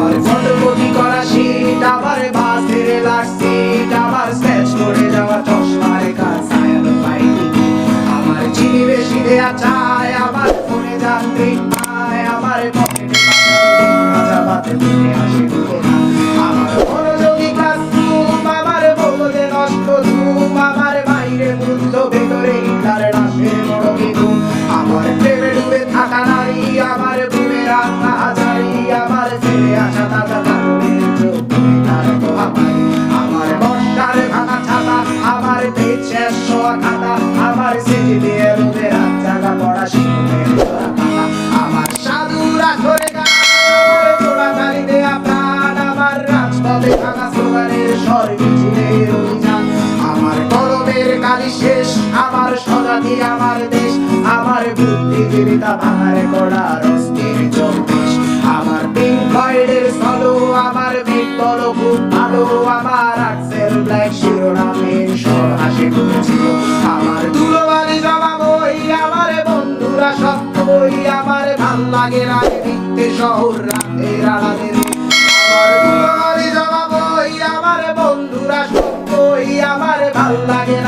আমার ফটোকপি করা শীট, আমার বাসের লাস্ট সিট, আমার স্ক্র্যাচ করে যাওয়া চশমার কাজ, আমার চিনি বেশি দেয়া চায়, আমার ফোনে যান্ত্রিক পায়, আমার পকেটে ভাজা ভাতে দিতে আসে না, আমার মনোযোগী ক্লাসরুম, আমার বলতে নষ্ট ঘুম, আমার বাইরে বুদ্ধ ভেতরে ইটার রাশের বড় বেগুন, আমার প্রেমে ডুবে থাকা নারী, আমার বুড়ের রান্না হাজারি, আমার ফিরে আসা তাজা কারণের চোখ তার পোহাপাই, আমার বর্ষার ভাঙা ছাতা, আমার পেট শেষ হওয়া খাতা, আমার স্মৃতি দিয়ে রোদে রাত জাগা পড়া শিশুদের খাতা, আমার সাধুরা ধরে গান, আমার জোড়া তালি দেয়া প্রাণ, আমার রাজপথে থাকা স্লোগানের স্বর মিছিলের অভিযান, আমার কলমের কালি শেষ, আমার স্বজাতি আমার দেশ, আমার বুদ্ধিজীবিতা ভাঙার করার অস্থির চব্বিশ, আমার পিঙ্ক ফ্লয়েডের সলো, আমার বিট বলো খুব ভালো, আমার আক্সেল ব্ল্যাক শিরোনামের স্বর হাসি খুঁজছিল, আমার ধুলোবালি জমা বই, আমার বন্ধুরা সব বই, আমার ভাল লাগে না মিথ্যে শহর রাতের আড়ালের, আমার ধুলোবালি জমা বই, আমার বন্ধুরা সব বই, আমার ভাল লাগে